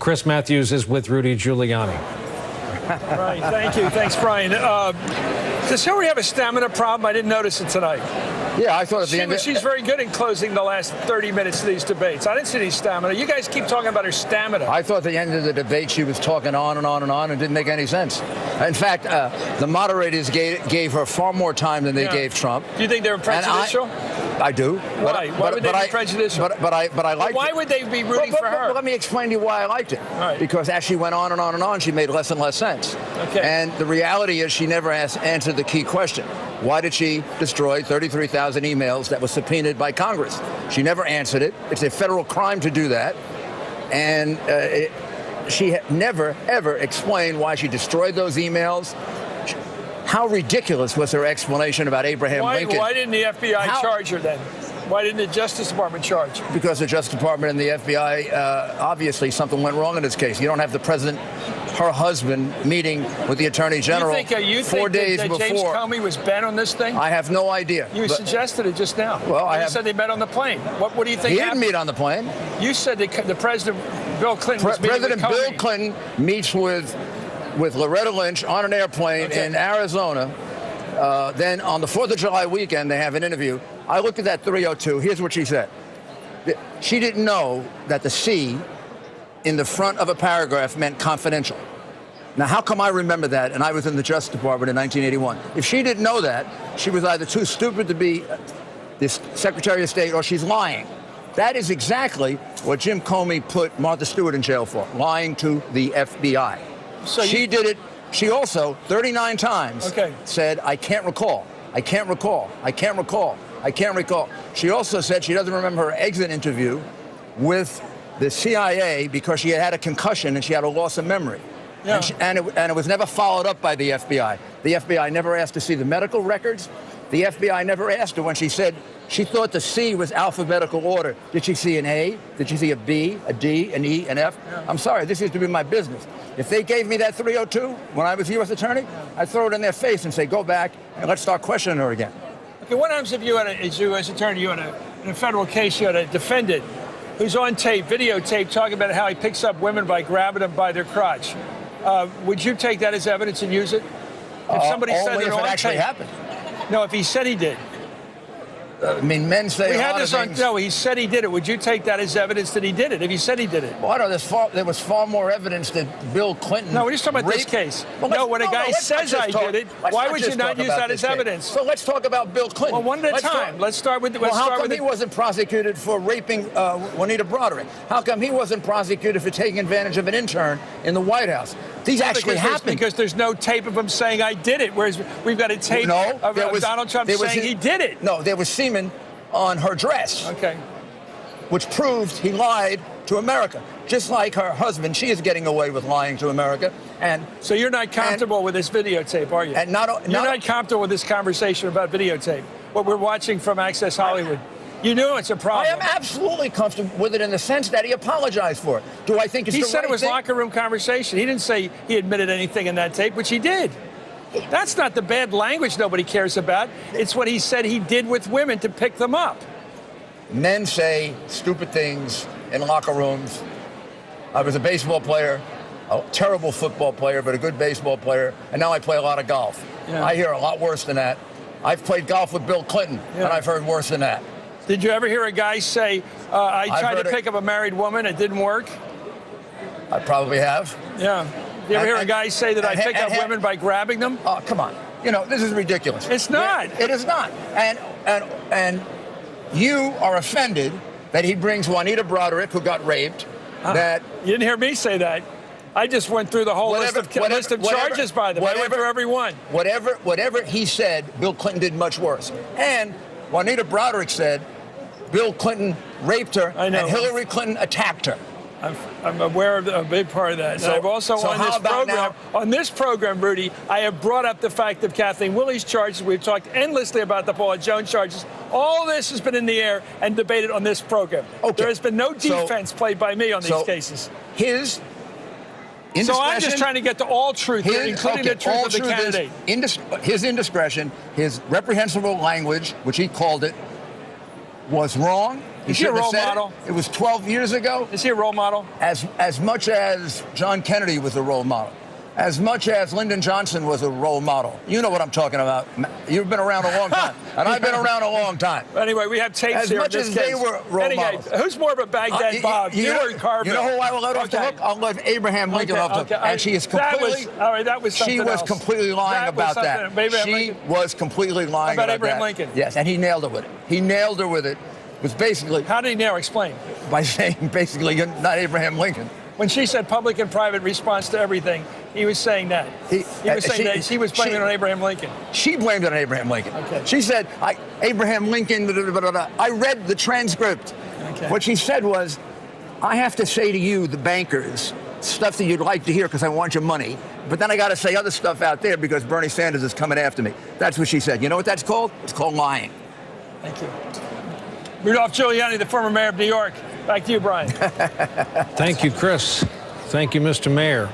Chris Matthews is with Rudy Giuliani. Right, thank you. Thanks, Brian. Does Hillary have a stamina problem? I didn't notice it tonight. Yeah, I thought at the end she's very good in closing the last 30 minutes of these debates. I didn't see any stamina. You guys keep talking about her stamina. I thought at the end of the debate she was talking on and on and on and didn't make any sense. In fact, the moderators gave her far more time than they gave Trump. Do you think they were prejudicial? I do. Why? Why would they be prejudicial? But I liked it. Why would they be rooting for her? But let me explain to you why I liked it. Right. Because as she went on and on and on, she made less and less sense. Okay. And the reality is she never answered the key question. Why did she destroy 33,000 emails that were subpoenaed by Congress? She never answered it. It's a federal crime to do that. And she never, ever explained why she destroyed those emails. How ridiculous was her explanation about Abraham Lincoln? Why didn't the FBI charge her then? Why didn't the Justice Department charge? Because the Justice Department and the FBI, obviously something went wrong in this case. You don't have the president, her husband, meeting with the Attorney General you 4 days that before. James Comey was bent on this thing? I have no idea. You suggested it just now. Well, you said they met on the plane. What do you think He happened? didn't meet on the plane. You said the President, Bill Clinton, was meeting with Comey. President Bill Clinton meets with Loretta Lynch on an airplane in Arizona. Then on the 4th of July weekend, they have an interview. I looked at that 302. Here's what she said. She didn't know that the C in the front of a paragraph meant confidential. Now, how come I remember that? And I was in the Justice Department in 1981. If she didn't know that, she was either too stupid to be this Secretary of State or she's lying. That is exactly what Jim Comey put Martha Stewart in jail for, lying to the FBI. So she did it. She also, 39 times, said, I can't recall. I can't recall. I can't recall. I can't recall. She also said she doesn't remember her exit interview with the CIA because she had a concussion and she had a loss of memory. Yeah. And it was never followed up by the FBI. The FBI never asked to see the medical records. The FBI never asked her when she said she thought the C was alphabetical order. Did she see an A? Did she see a B, a D, an E, an F? Yeah. I'm sorry, this used to be my business. If they gave me that 302 when I was U.S. Attorney, I'd throw it in their face and say, go back and let's start questioning her again. Okay, what happens if you had as U.S. Attorney, you had in a federal case, you had a defendant who's on tape, videotape, talking about how he picks up women by grabbing them by their crotch? Would you take that as evidence and use it? If somebody said only if it actually happened. No, if he said he did. I mean, men say we a had lot this of on. things. No, he said he did it. Would you take that as evidence that he did it? If he said he did it. Well, I know there was far more evidence that Bill Clinton. No, we're just talking about this case. Well, no, when a guy says I did it, why would you not use that as evidence? So let's talk about Bill Clinton. Well, one at a time. Let's start with. Well, how come he wasn't prosecuted for raping Juanita Broderick? How come he wasn't prosecuted for taking advantage of an intern in the White House? These actually happened. Because there's no tape of him saying I did it, whereas we've got a tape of Donald Trump saying he did it. No, there was semen on her dress. Okay. Which proved he lied to America. Just like her husband, she is getting away with lying to America. And so you're not comfortable with this videotape, are you? And you're not comfortable with this conversation about videotape, what we're watching from Access Hollywood. You knew it's a problem. I am absolutely comfortable with it in the sense that he apologized for it. Do I think it's the right thing? He said it was locker room conversation. He didn't say he admitted anything in that tape, which he did. That's not the bad language nobody cares about. It's what he said he did with women to pick them up. Men say stupid things in locker rooms. I was a baseball player, a terrible football player, but a good baseball player, and now I play a lot of golf. Yeah. I hear a lot worse than that. I've played golf with Bill Clinton, and I've heard worse than that. Did you ever hear a guy say, I tried to pick up a married woman, it didn't work? I probably have. Yeah. You ever hear a guy say that I pick up women by grabbing them? Oh, come on. You know, this is ridiculous. It's not. It is not. And you are offended that he brings Juanita Broderick, who got raped, that... You didn't hear me say that. I just went through the whole list of charges by them. I went through every one. Whatever he said, Bill Clinton did much worse. And Juanita Broderick said Bill Clinton raped her and Hillary Clinton attacked her. I'm aware of a big part of that. And I've also on this program, Rudy, I have brought up the fact of Kathleen Willey's charges. We've talked endlessly about the Paula Jones charges. All this has been in the air and debated on this program. Okay. There has been no defense played by me on these cases. His indiscretion. So I'm just trying to get to all truth, including the truth of the candidate. His indiscretion, his reprehensible language, which he called it, was wrong. Is he a role model? It was 12 years ago. Is he a role model? As much as John Kennedy was a role model, as much as Lyndon Johnson was a role model. You know what I'm talking about. You've been around a long time, and I've been around a long time. Anyway, we have tapes as here. As much as they were role models. Who's more of a Baghdad Bob? You or Carville? You know who I will let off the hook? I'll let Abraham Lincoln off the hook. And she is completely. That was something else. She was completely lying about that. She was completely lying about that. Abraham Lincoln. Yes, and he nailed her with it. He nailed her with it. It was basically. How did he nail? Explain. By saying basically you're not Abraham Lincoln. When she said public and private response to everything, he was saying that. He was saying that he was blaming it on Abraham Lincoln. She blamed it on Abraham Lincoln. Okay. She said, Abraham Lincoln, blah, blah, blah, blah. I read the transcript. Okay. What she said was, I have to say to you, the bankers, stuff that you'd like to hear because I want your money. But then I got to say other stuff out there because Bernie Sanders is coming after me. That's what she said. You know what that's called? It's called lying. Thank you. Rudolph Giuliani, the former mayor of New York. Back to you, Brian. Thank you, Chris. Thank you, Mr. Mayor.